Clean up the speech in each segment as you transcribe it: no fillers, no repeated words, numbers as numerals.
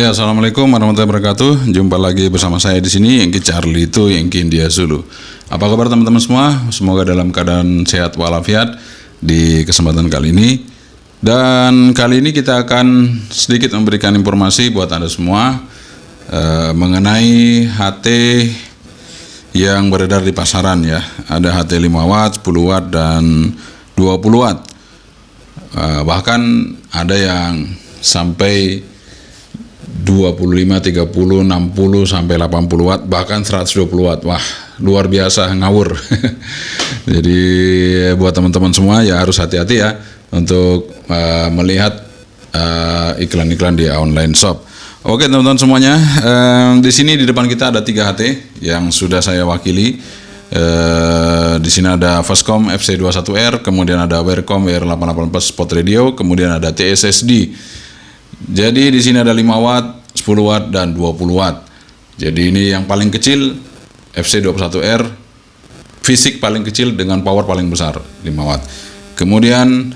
Ya, assalamualaikum warahmatullahi wabarakatuh. Jumpa lagi bersama saya di sini, Yengki Charlie itu Yengki India Zulu. Apa kabar teman-teman semua? Semoga dalam keadaan sehat walafiat di kesempatan kali ini. Dan kali ini kita akan sedikit memberikan informasi buat Anda semua mengenai HT yang beredar di pasaran ya. Ada HT 5 watt, 10 watt dan 20 watt. Bahkan ada yang sampai 25, 30, 60 sampai 80 watt, bahkan 120 watt. Wah, luar biasa, ngawur. Jadi buat teman-teman semua ya harus hati-hati ya untuk melihat iklan-iklan di online shop. Oke teman-teman semuanya, di sini di depan kita ada 3 HT yang sudah saya wakili. Di sini ada Fastcom FC21R, kemudian ada Wercom WR884 Spot Radio, kemudian ada TSSD. Jadi di sini ada 5 watt, 10 watt dan 20 watt. Jadi ini yang paling kecil FC21R, fisik paling kecil dengan power paling besar 5 watt. Kemudian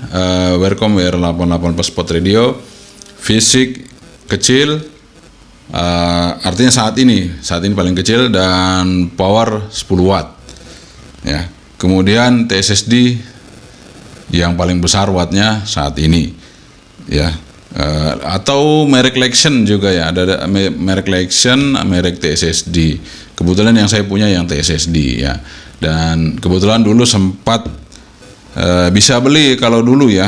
Wercom WR884 Spot Radio, fisik kecil, artinya saat ini paling kecil dan power 10 watt. Ya. Kemudian TSSD yang paling besar wattnya saat ini. Ya. Atau merek Lexion juga ya, ada merek Lexion, merek TSSD. Kebetulan yang saya punya yang TSSD ya. Dan kebetulan dulu sempat bisa beli kalau dulu ya,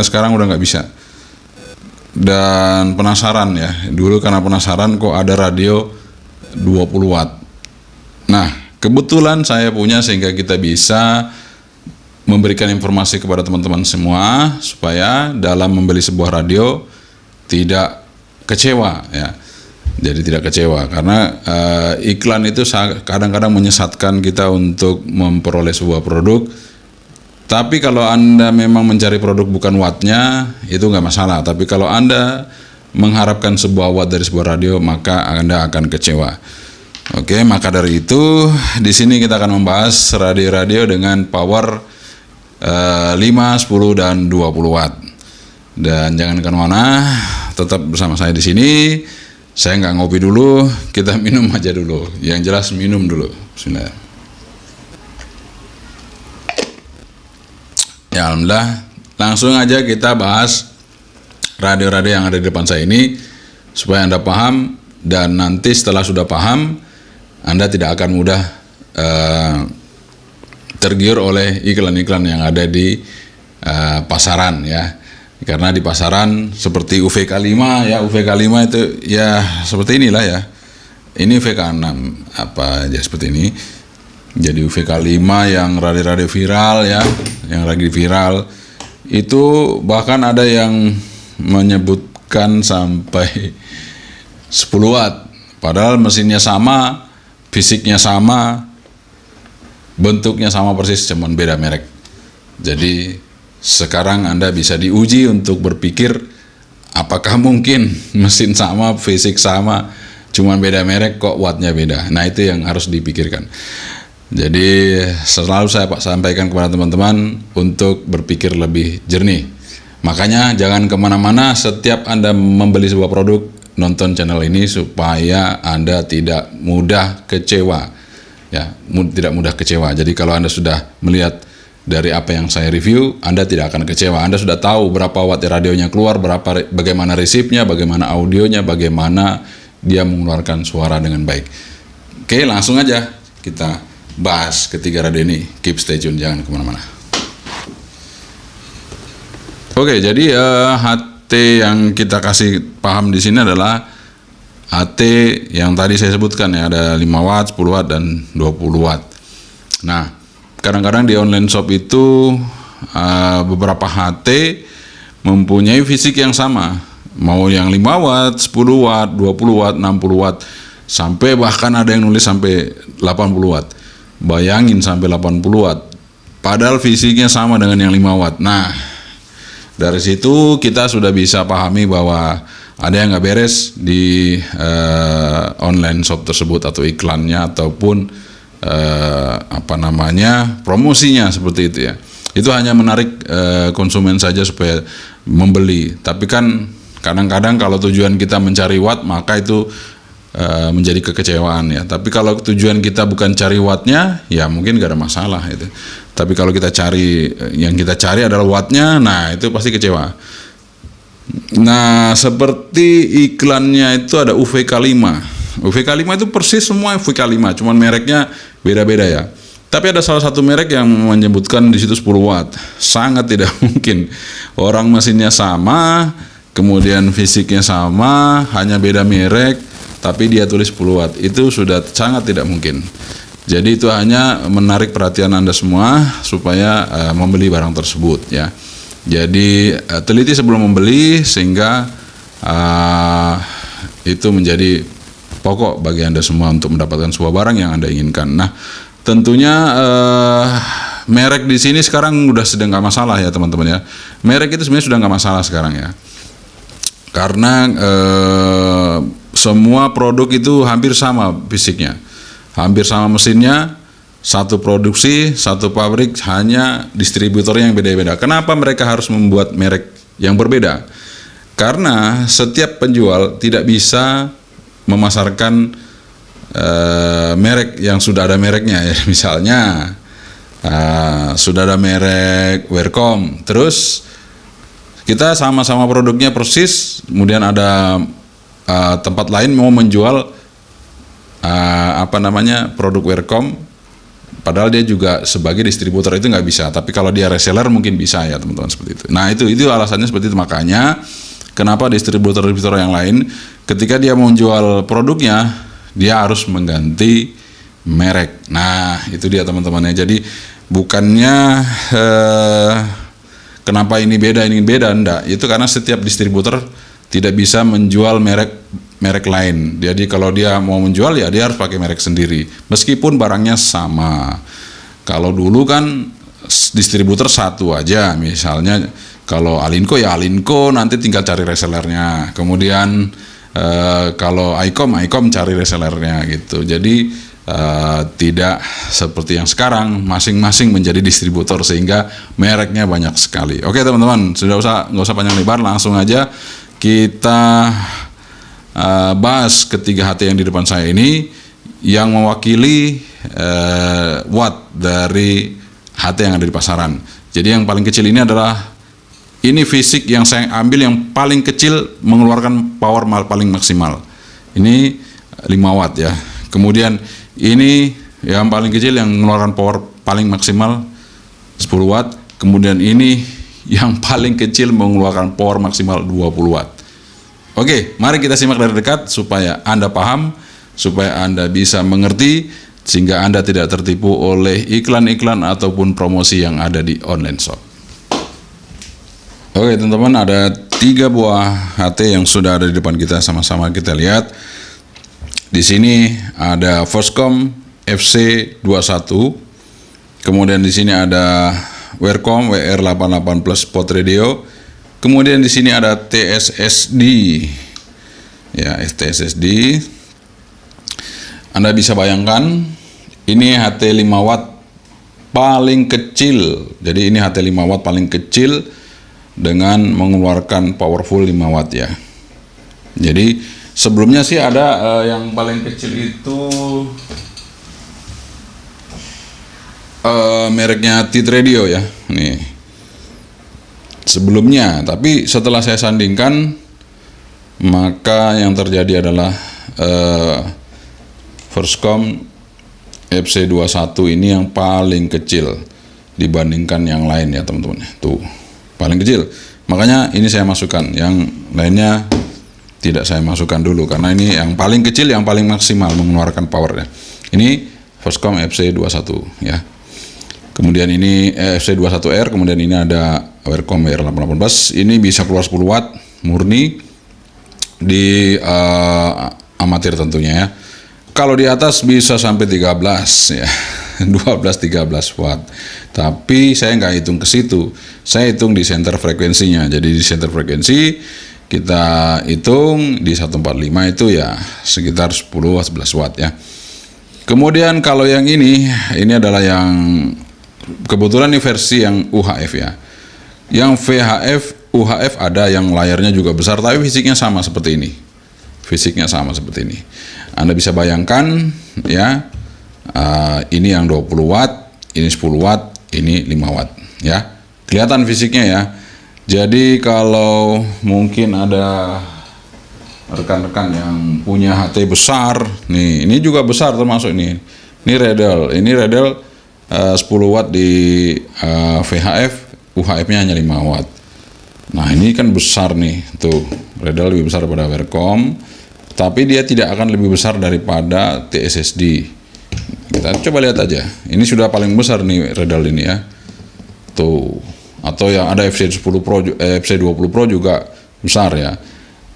sekarang udah nggak bisa. Dan penasaran ya, dulu karena penasaran kok ada radio 20 watt. Nah, kebetulan saya punya sehingga kita bisa memberikan informasi kepada teman-teman semua supaya dalam membeli sebuah radio tidak kecewa ya. Jadi tidak kecewa karena iklan itu kadang-kadang menyesatkan kita untuk memperoleh sebuah produk. Tapi kalau Anda memang mencari produk bukan wattnya, itu nggak masalah. Tapi kalau Anda mengharapkan sebuah watt dari sebuah radio, maka Anda akan kecewa. Oke, maka dari itu di sini kita akan membahas radio-radio dengan power 5, 10 dan 20 watt. Dan jangan kemana-mana, tetap bersama saya di sini. Saya nggak ngopi dulu, kita minum aja dulu. Yang jelas minum dulu. Bismillah. Ya alhamdulillah, langsung aja kita bahas radio-radio yang ada di depan saya ini supaya Anda paham, dan nanti setelah sudah paham Anda tidak akan mudah tergiur oleh iklan-iklan yang ada di pasaran ya. Karena di pasaran seperti UVK5 ya, UVK5 itu ya seperti inilah ya. Ini UVK6 apa aja seperti ini. Jadi UVK5 yang radio-radio viral ya, yang lagi viral itu bahkan ada yang menyebutkan sampai 10 watt. Padahal mesinnya sama, fisiknya sama, bentuknya sama persis, cuman beda merek. Jadi sekarang Anda bisa diuji untuk berpikir apakah mungkin mesin sama, fisik sama, cuman beda merek kok wattnya beda. Nah itu yang harus dipikirkan. Jadi selalu saya sampaikan kepada teman-teman untuk berpikir lebih jernih. Makanya jangan kemana-mana, setiap Anda membeli sebuah produk, nonton channel ini supaya Anda tidak mudah kecewa. Ya, tidak mudah kecewa. Jadi kalau Anda sudah melihat dari apa yang saya review, Anda tidak akan kecewa. Anda sudah tahu berapa watt radionya keluar, bagaimana resipnya, bagaimana audionya, bagaimana dia mengeluarkan suara dengan baik. Oke, langsung aja kita bahas ketiga radio ini. Keep stay tune, jangan kemana-mana. Oke, jadi HT yang kita kasih paham di sini adalah HT yang tadi saya sebutkan ya, ada 5 watt, 10 watt dan 20 watt. Nah, kadang-kadang di online shop itu beberapa HT mempunyai fisik yang sama. Mau yang 5 watt, 10 watt, 20 watt, 60 watt, sampai bahkan ada yang nulis sampai 80 watt. Bayangin sampai 80 watt. Padahal fisiknya sama dengan yang 5 watt. Nah, dari situ kita sudah bisa pahami bahwa ada yang nggak beres di online shop tersebut, atau iklannya ataupun promosinya seperti itu ya. Itu hanya menarik konsumen saja supaya membeli. Tapi kan Kadang-kadang kalau tujuan kita mencari watt, maka itu menjadi kekecewaan ya. Tapi kalau tujuan kita bukan cari wattnya, ya mungkin gak ada masalah itu. Tapi kalau kita cari, yang kita cari adalah wattnya, nah itu pasti kecewa. Nah, seperti iklannya itu ada UVK5. UVK5 itu persis semua UVK5, cuman mereknya beda-beda ya. Tapi ada salah satu merek yang menyebutkan di situ 10 watt. Sangat tidak mungkin. Orang mesinnya sama, kemudian fisiknya sama, hanya beda merek, tapi dia tulis 10 watt. Itu sudah sangat tidak mungkin. Jadi itu hanya menarik perhatian Anda semua supaya membeli barang tersebut ya. Jadi teliti sebelum membeli sehingga itu menjadi pokok bagi Anda semua untuk mendapatkan sebuah barang yang Anda inginkan. Nah, tentunya merek di sini sekarang udah sedang nggak masalah ya teman-teman ya. Merek itu sebenarnya sudah nggak masalah sekarang ya. Karena semua produk itu hampir sama fisiknya, hampir sama mesinnya, satu produksi, satu pabrik, hanya distributornya yang beda-beda. Kenapa mereka harus membuat merek yang berbeda? Karena setiap penjual tidak bisa memasarkan merek yang sudah ada mereknya ya. Misalnya sudah ada merek Welcome, terus kita sama-sama produknya persis, kemudian ada tempat lain mau menjual produk Welcome, padahal dia juga sebagai distributor itu nggak bisa. Tapi kalau dia reseller mungkin bisa ya teman-teman, seperti itu. Nah itu alasannya seperti itu. Makanya kenapa distributor yang lain ketika dia mau menjual produknya, dia harus mengganti merek. Nah itu dia teman-temannya. Jadi bukannya kenapa ini beda enggak, itu karena setiap distributor tidak bisa menjual merek lain. Jadi kalau dia mau menjual ya dia harus pakai merek sendiri meskipun barangnya sama. Kalau dulu kan distributor satu aja, misalnya kalau Alinco ya Alinco, nanti tinggal cari resellernya. Kemudian kalau Icom cari resellernya gitu. Jadi tidak seperti yang sekarang masing-masing menjadi distributor sehingga mereknya banyak sekali. Oke teman-teman, nggak usah panjang lebar, langsung aja kita bahas ketiga HT yang di depan saya ini yang mewakili watt dari HT yang ada di pasaran. Jadi yang paling kecil ini adalah ini fisik yang saya ambil yang paling kecil mengeluarkan power paling maksimal. Ini 5 watt ya. Kemudian ini yang paling kecil yang mengeluarkan power paling maksimal 10 watt. Kemudian ini yang paling kecil mengeluarkan power maksimal 20 watt. Oke, mari kita simak dari dekat supaya Anda paham, supaya Anda bisa mengerti, sehingga Anda tidak tertipu oleh iklan-iklan ataupun promosi yang ada di online shop. Oke teman-teman, ada 3 buah HT yang sudah ada di depan kita, sama-sama kita lihat. Di sini ada Voscom FC21, kemudian di sini ada Welcome WR88 Plus Spot Radio, kemudian di sini ada TSSD, ya TSSD. Anda bisa bayangkan ini HT 5 watt paling kecil. Jadi ini HT 5 watt paling kecil dengan mengeluarkan powerful 5 watt ya. Jadi sebelumnya sih ada yang paling kecil itu mereknya Tit Radio ya. Nih. Sebelumnya, tapi setelah saya sandingkan maka yang terjadi adalah Voscom FC21 ini yang paling kecil dibandingkan yang lain ya teman-teman. Tuh, paling kecil. Makanya ini saya masukkan, yang lainnya tidak saya masukkan dulu karena ini yang paling kecil yang paling maksimal mengeluarkan powernya. Ini Voscom FC21 ya. Kemudian ini FC21R, kemudian ini ada Welcome WR88+. Ini bisa keluar 10 watt murni di amatir tentunya ya. Kalau di atas bisa sampai 13 ya. 12-13 watt. Tapi saya nggak hitung ke situ. Saya hitung di center frekuensinya. Jadi di center frekuensi kita hitung di 145 itu ya sekitar 10-11 watt ya. Kemudian kalau yang ini adalah yang kebetulan ini versi yang UHF ya. Yang VHF UHF ada yang layarnya juga besar, tapi fisiknya sama seperti ini. Fisiknya sama seperti ini. Anda bisa bayangkan ya, ini yang 20 watt, ini 10 watt, ini 5 watt ya. Kelihatan fisiknya ya. Jadi kalau mungkin ada rekan-rekan yang punya HT besar, nih ini juga besar termasuk ini. Ini Redel 10 watt di VHF, UHF-nya hanya 5 watt. Nah ini kan besar nih, tuh Redel lebih besar daripada Vercom, tapi dia tidak akan lebih besar daripada TSSD. Kita coba lihat aja, ini sudah paling besar nih Redel ini ya, tuh. Atau yang ada FC10 Pro, FC20 Pro juga besar ya,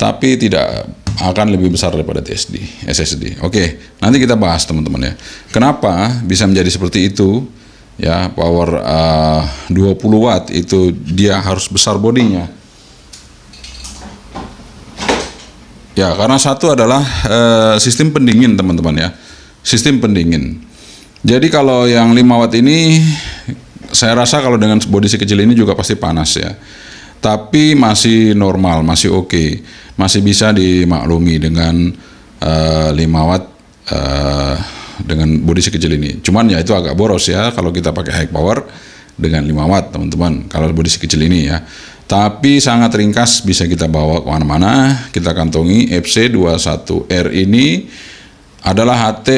tapi tidak akan lebih besar daripada SSD. Oke, nanti kita bahas teman-teman ya, kenapa bisa menjadi seperti itu. Ya, power 20 watt itu dia harus besar bodinya. Ya, karena satu adalah sistem pendingin teman-teman ya. Sistem pendingin. Jadi kalau yang 5 watt ini saya rasa kalau dengan bodi sekecil ini juga pasti panas ya. Tapi masih normal, masih oke. Masih bisa dimaklumi dengan 5 watt dengan bodi sekecil ini. Cuman ya itu agak boros ya kalau kita pakai high power dengan 5 watt teman-teman, kalau bodi sekecil ini ya. Tapi sangat ringkas, bisa kita bawa kemana-mana. Kita kantongi. FC21R ini adalah HT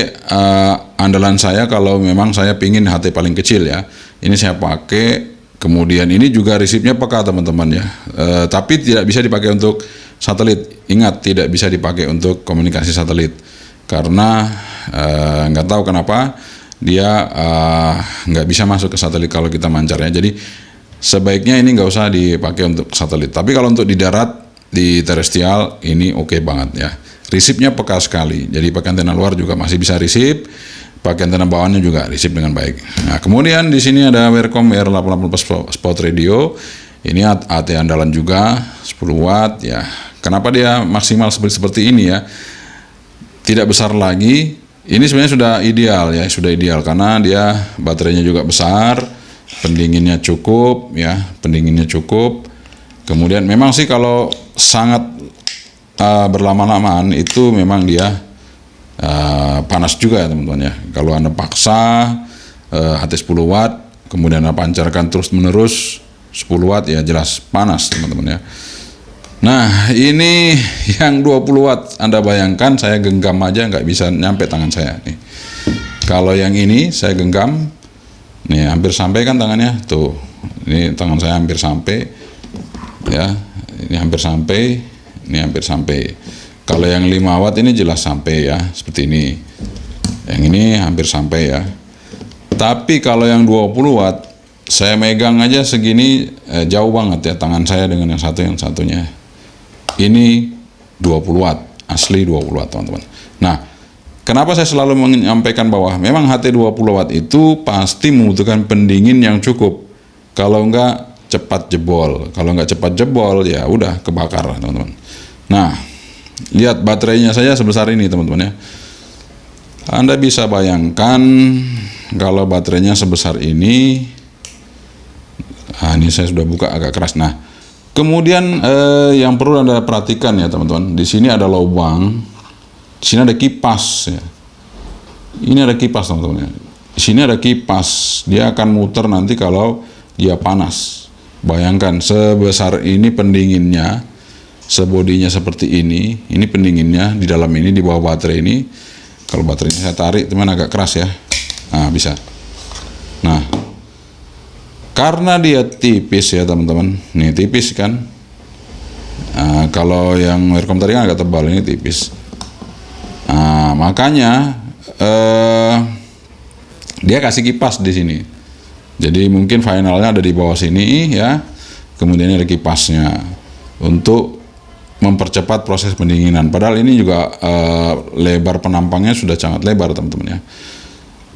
andalan saya kalau memang saya pingin HT paling kecil ya. Ini saya pakai. Kemudian ini juga resipnya peka teman-teman ya. Tapi tidak bisa dipakai untuk satelit. Ingat, tidak bisa dipakai untuk komunikasi satelit. Karena nggak tahu kenapa dia nggak bisa masuk ke satelit kalau kita mancar ya. Jadi sebaiknya ini nggak usah dipakai untuk satelit. Tapi kalau untuk di darat, di terestrial ini oke banget ya. Resipnya peka sekali. Jadi pakai antena luar juga masih bisa resip. Pakai antena bawahnya juga resip dengan baik. Nah kemudian di sini ada Vercom R88 Spot Radio. Ini AT andalan juga 10 watt ya. Kenapa dia maksimal seperti ini ya? Tidak besar lagi. Ini sebenarnya sudah ideal karena dia baterainya juga besar, pendinginnya cukup ya, Kemudian memang sih kalau sangat berlama-lamaan itu memang dia panas juga ya teman-teman ya. Kalau Anda paksa HT 10 watt, kemudian Anda pancarkan terus-menerus 10 watt ya jelas panas teman-teman ya. Nah ini yang 20 watt, Anda bayangkan saya genggam aja nggak bisa nyampe tangan saya nih. Kalau yang ini saya genggam, nih hampir sampai kan tangannya, tuh ini tangan saya hampir sampai ya, ini hampir sampai. Kalau yang 5 watt ini jelas sampai ya, seperti ini. Yang ini hampir sampai ya. Tapi kalau yang 20 watt, saya megang aja segini jauh banget ya tangan saya dengan yang satunya. Ini 20 watt, asli 20 watt teman-teman. Nah, kenapa saya selalu menyampaikan bahwa memang HT 20 watt itu pasti membutuhkan pendingin yang cukup. Kalau enggak cepat jebol. Kalau enggak cepat jebol ya udah kebakar teman-teman. Nah, lihat baterainya saya sebesar ini teman-teman ya. Anda bisa bayangkan kalau baterainya sebesar ini. Nah, ini saya sudah buka agak keras. Nah, kemudian yang perlu Anda perhatikan ya teman-teman, di sini ada lubang, di sini ada kipas ya. Ini ada kipas teman-teman ya. Di sini ada kipas, dia akan muter nanti kalau dia panas. Bayangkan sebesar ini pendinginnya, sebodinya seperti ini pendinginnya di dalam ini, di bawah baterai ini. Kalau baterainya saya tarik teman agak keras ya. Nah bisa. Nah, karena dia tipis ya teman-teman, nih tipis kan. Nah, kalau yang Vercom tadi kan agak tebal, ini tipis. Nah, makanya dia kasih kipas di sini. Jadi mungkin finalnya ada di bawah sini ya. Kemudian ada kipasnya untuk mempercepat proses pendinginan. Padahal ini juga lebar penampangnya sudah sangat lebar teman-teman ya.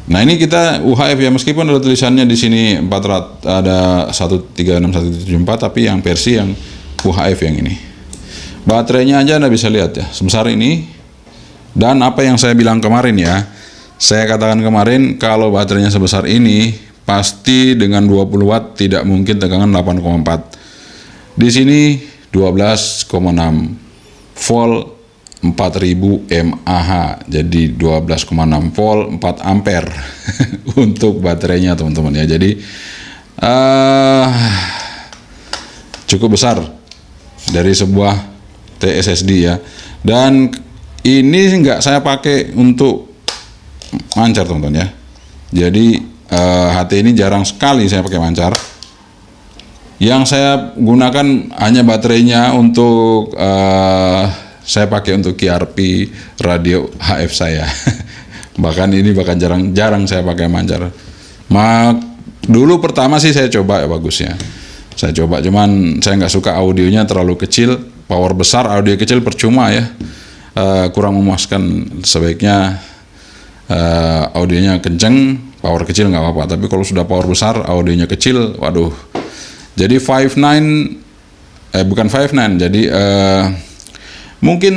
Nah ini kita UHF ya, meskipun ada tulisannya di sini 400, ada 136174, tapi yang versi yang UHF yang ini. Baterainya aja Anda bisa lihat ya, sebesar ini. Dan apa yang saya bilang kemarin ya, saya katakan kemarin kalau baterainya sebesar ini, pasti dengan 20 watt tidak mungkin tegangan 8,4. Di sini 12,6 volt 4000 mAh, jadi 12,6 volt 4 ampere untuk baterainya teman-teman ya. Jadi cukup besar dari sebuah TSSD ya. Dan ini nggak saya pakai untuk mancar teman-teman ya. Jadi HT ini jarang sekali saya pakai mancar. Yang saya gunakan hanya baterainya untuk saya pakai untuk QRP radio HF saya. Bahkan ini jarang saya pakai mancar. Dulu pertama sih saya coba ya, bagusnya. Saya coba, cuman saya nggak suka audionya terlalu kecil, power besar, audio kecil percuma ya. Kurang memuaskan. Sebaiknya audionya kenceng, power kecil nggak apa-apa. Tapi kalau sudah power besar, audionya kecil, waduh. Jadi 5.9, bukan 5.9, jadi mungkin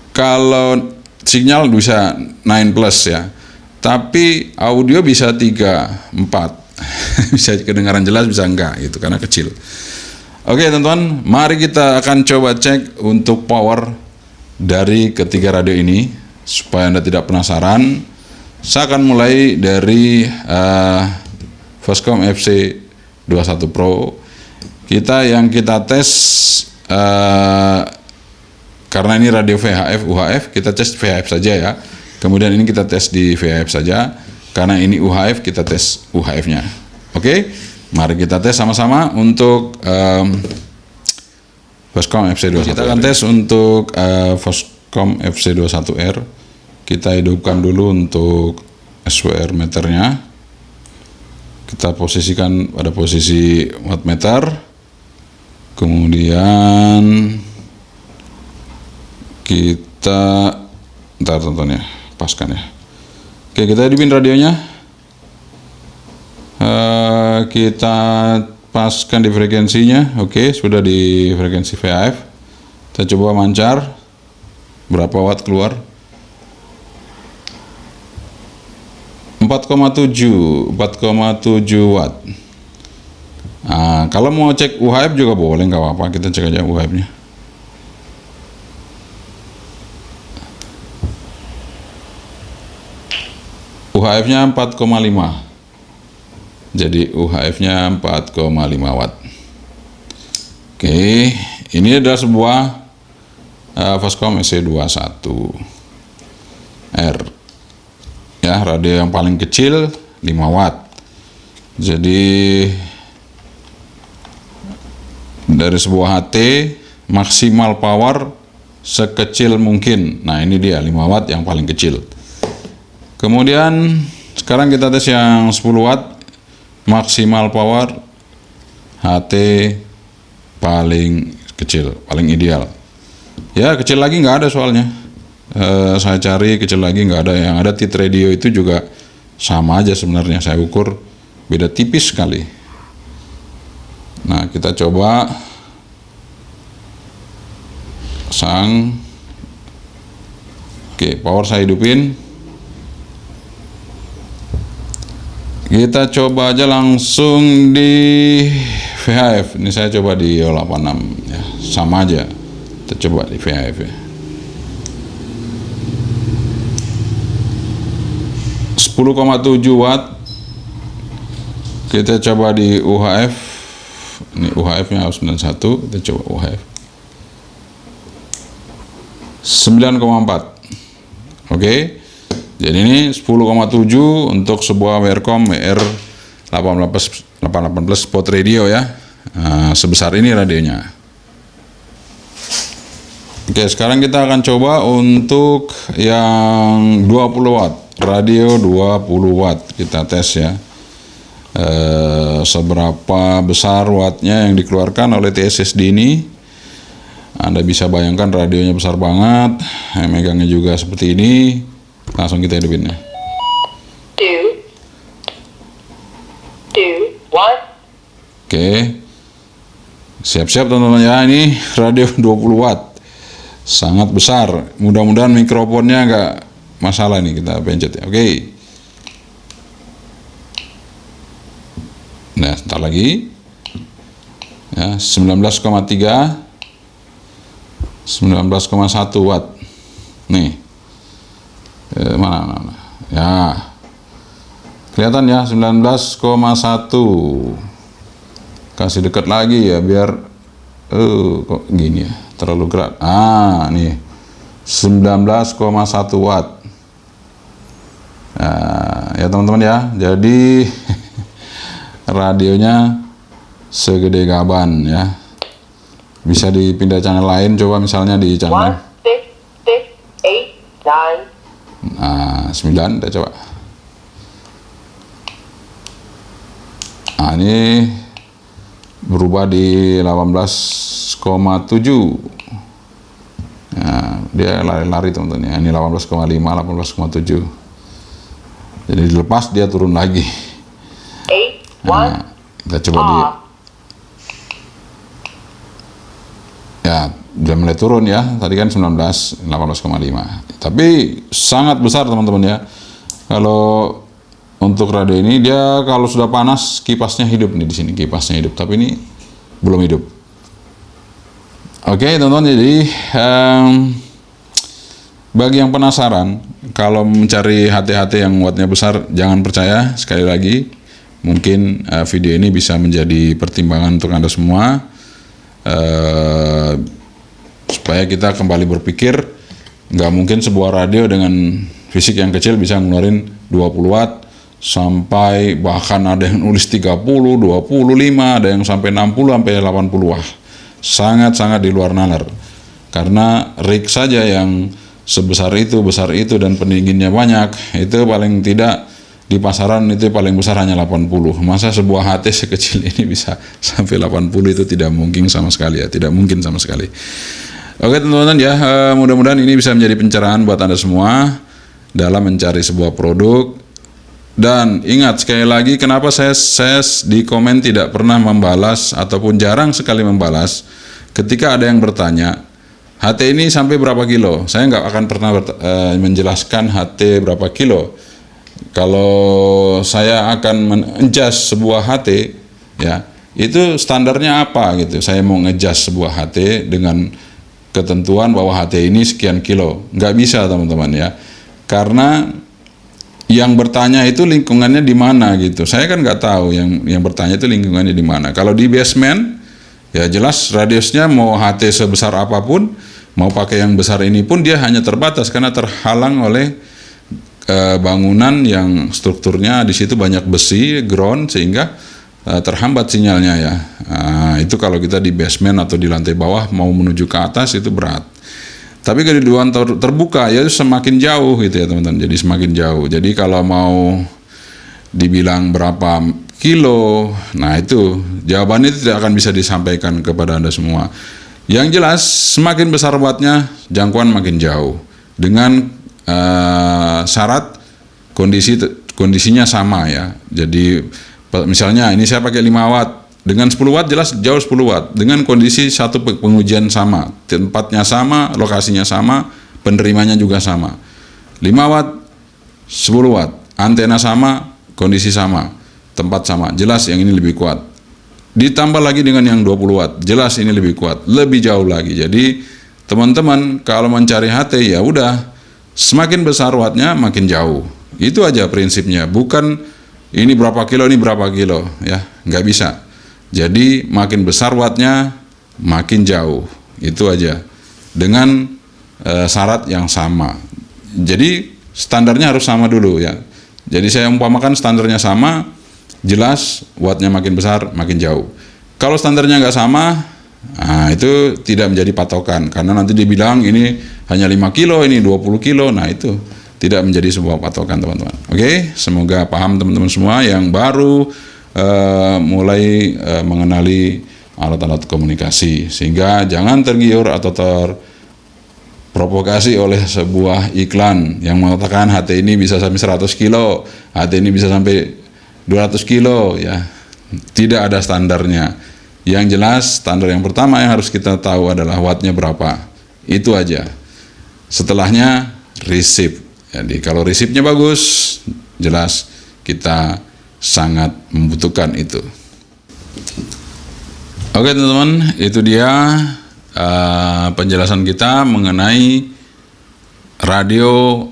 kalau sinyal bisa 9 plus ya, tapi audio bisa 3, 4, bisa kedengaran jelas, bisa enggak gitu, karena kecil. Oke teman-teman, mari kita akan coba cek untuk power dari ketiga radio ini, supaya Anda tidak penasaran. Saya akan mulai dari Voscom FC21 Pro. Kita tes karena ini radio VHF UHF, kita tes VHF saja ya. Kemudian ini kita tes di VHF saja. Karena ini UHF, kita tes UHF-nya. Oke, mari kita tes sama-sama untuk Voscom FC21. Kita akan tes untuk Voscom FC21R. Kita hidupkan dulu untuk SWR meternya. Kita posisikan pada posisi wattmeter. Kemudian kita tonton ya, paskan ya. Oke, kita hidupin radionya. Kita paskan di frekuensinya. Oke, sudah di frekuensi VHF. Kita coba mancar. Berapa watt keluar? 4,7 watt. Nah, kalau mau cek UHF juga boleh, nggak apa-apa, kita cek aja UHF-nya. UHF-nya 4,5. Jadi UHF-nya 4,5 watt. Oke, ini adalah sebuah Voscom SC21R. Ya, radio yang paling kecil 5 watt. Jadi dari sebuah HT maksimal power sekecil mungkin. Nah, ini dia 5 watt yang paling kecil. Kemudian sekarang kita tes yang 10 watt maksimal power HT paling kecil, paling ideal. Ya, kecil lagi nggak ada soalnya. Saya cari kecil lagi nggak ada. Yang ada tit radio itu juga sama aja sebenarnya, saya ukur beda tipis sekali. Nah, kita coba pasang. Oke, power saya hidupin. Kita coba aja langsung di VHF. Ini saya coba di 86 ya, sama aja. Kita coba di VHF ya. 10,7 watt. Kita coba di UHF. Ini UHF-nya 91. Kita coba UHF 9,4. Oke. Jadi ini 10,7 untuk sebuah Wacom WR818 spot radio ya. Nah, sebesar ini radionya. Oke, sekarang kita akan coba untuk yang 20 watt. Radio 20 watt. Kita tes ya. Seberapa besar wattnya yang dikeluarkan oleh TSSD ini. Anda bisa bayangkan radionya besar banget. Megangnya juga seperti ini. Langsung kita hidupin ya. 2, 1. Oke. Siap-siap teman-teman ya, ini radio 20 watt. Sangat besar. Mudah-mudahan mikrofonnya nggak masalah nih, kita pencet ya. Oke. Nah, sebentar lagi. Ya, ya, 19,3, 19,1 watt. Nih, mana? Ya, kelihatan ya, 19,1. Kasih dekat lagi ya, biar kok gini ya, terlalu gerak. Nih, 19,1 watt. Nah, ya teman-teman ya, jadi radionya segede gaban ya. Bisa dipindah channel lain, coba misalnya di channel 1, 6, 7, 8, 9. 9, kita coba. Ini berubah di 18,7. Nah, dia lari-lari teman-teman ya. Ini 18,5, 18,7. Jadi dilepas dia turun lagi. 8, 1. Nah, kita coba ya, dia mulai turun ya. Tadi kan 19, 18,5. Tapi sangat besar teman-teman ya. Kalau untuk radio ini, dia kalau sudah panas kipasnya hidup nih di sini, kipasnya hidup. Tapi ini belum hidup. Oke teman-teman, jadi bagi yang penasaran, kalau mencari HT-HT yang wattnya besar, jangan percaya. Sekali lagi, mungkin video ini bisa menjadi pertimbangan untuk Anda semua, supaya kita kembali berpikir, nggak mungkin sebuah radio dengan fisik yang kecil bisa ngeluarin 20 watt, sampai bahkan ada yang nulis 30, 25, ada yang sampai 60, sampai 80. Wah, sangat-sangat di luar nalar. Karena rig saja yang sebesar itu, dan pendinginnya banyak, itu paling tidak di pasaran itu paling besar hanya 80. Masa sebuah HT sekecil ini bisa sampai 80? Itu tidak mungkin sama sekali ya, tidak mungkin sama sekali. Oke teman-teman ya, mudah-mudahan ini bisa menjadi pencerahan buat Anda semua dalam mencari sebuah produk. Dan ingat sekali lagi, kenapa saya di komen tidak pernah membalas ataupun jarang sekali membalas ketika ada yang bertanya, HT ini sampai berapa kilo? Saya nggak akan pernah menjelaskan HT berapa kilo. Kalau saya akan men-adjust sebuah HT, ya itu standarnya apa gitu. Saya mau nge-adjust sebuah HT dengan ketentuan bahwa HT ini sekian kilo. Nggak bisa teman-teman ya. Karena yang bertanya itu lingkungannya di mana gitu. Saya kan nggak tahu yang bertanya itu lingkungannya di mana. Kalau di basement, ya jelas radiusnya mau HT sebesar apapun, mau pakai yang besar ini pun dia hanya terbatas karena terhalang oleh bangunan yang strukturnya di situ banyak besi, ground, sehingga terhambat sinyalnya ya. Itu kalau kita di basement atau di lantai bawah mau menuju ke atas itu berat. Tapi kalau di ruang terbuka ya semakin jauh gitu ya teman-teman. Jadi semakin jauh. Jadi kalau mau dibilang berapa kilo, nah itu jawabannya itu tidak akan bisa disampaikan kepada Anda semua. Yang jelas semakin besar wattnya, jangkauan makin jauh. Dengan syarat kondisinya sama ya. Jadi misalnya ini saya pakai 5 watt. Dengan 10 watt jelas jauh 10 watt. Dengan kondisi satu pengujian sama, tempatnya sama, lokasinya sama, penerimanya juga sama. 5 watt, 10 watt, antena sama, kondisi sama, tempat sama. Jelas yang ini lebih kuat. Ditambah lagi dengan yang 20 watt, jelas ini lebih kuat, lebih jauh lagi. Jadi teman-teman kalau mencari HT ya udah semakin besar wattnya makin jauh. Itu aja prinsipnya. Bukan ini berapa kilo, ini berapa kilo ya, nggak bisa. Jadi makin besar wattnya makin jauh, itu aja dengan syarat yang sama. Jadi standarnya harus sama dulu ya. Jadi saya umpamakan standarnya sama, jelas wattnya makin besar makin jauh. Kalau standarnya nggak sama, nah itu tidak menjadi patokan karena nanti dibilang ini hanya 5 kilo, ini 20 kilo, nah itu tidak menjadi sebuah patokan teman-teman. Oke, semoga paham teman-teman semua yang baru mulai mengenali alat-alat komunikasi, sehingga jangan tergiur atau terprovokasi oleh sebuah iklan yang mengatakan HT ini bisa sampai 100 kilo, HT ini bisa sampai 200 kilo ya. Tidak ada standarnya. Yang jelas standar yang pertama yang harus kita tahu adalah wattnya berapa. Itu aja. Setelahnya resip. Jadi kalau resipnya bagus, jelas kita sangat membutuhkan itu. Oke teman-teman, itu dia penjelasan kita mengenai radio,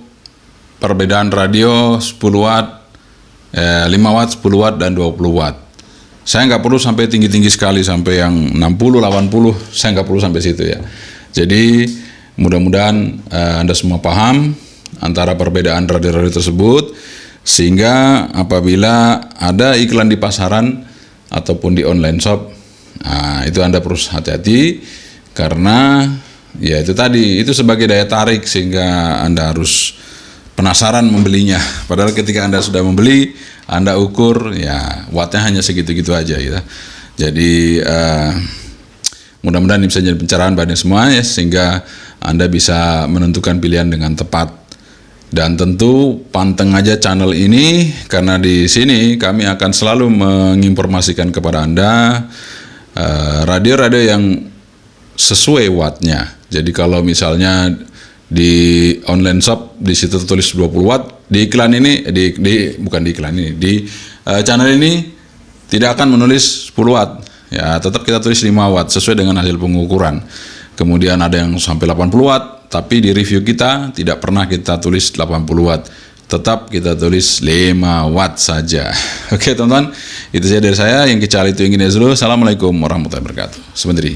perbedaan radio 10 watt, 5 watt, 10 watt, dan 20 watt. Saya nggak perlu sampai tinggi-tinggi sekali, sampai yang 60, 80, saya nggak perlu sampai situ ya. Jadi mudah-mudahan Anda semua paham antara perbedaan radio-radio tersebut, sehingga apabila ada iklan di pasaran ataupun di online shop, nah, itu Anda harus hati-hati, karena ya itu tadi, itu sebagai daya tarik sehingga Anda harus penasaran membelinya. Padahal ketika Anda sudah membeli, Anda ukur ya wattnya hanya segitu-gitu aja gitu. Jadi mudah-mudahan ini bisa jadi pencerahan bagi semua ya, sehingga Anda bisa menentukan pilihan dengan tepat. Dan tentu panteng aja channel ini, karena di sini kami akan selalu menginformasikan kepada Anda radio-radio yang sesuai wattnya. Jadi kalau misalnya di online shop di situ tertulis 20 watt, di iklan ini bukan di iklan ini, di channel ini tidak akan menulis 10 watt. Ya, tetap kita tulis 5 watt sesuai dengan hasil pengukuran. Kemudian ada yang sampai 80 watt, tapi di review kita tidak pernah kita tulis 80 watt. Tetap kita tulis 5 watt saja. Oke teman-teman, itu saja dari saya. Yang kecil itu ingin dulu. Assalamualaikum warahmatullahi wabarakatuh. Sebentar.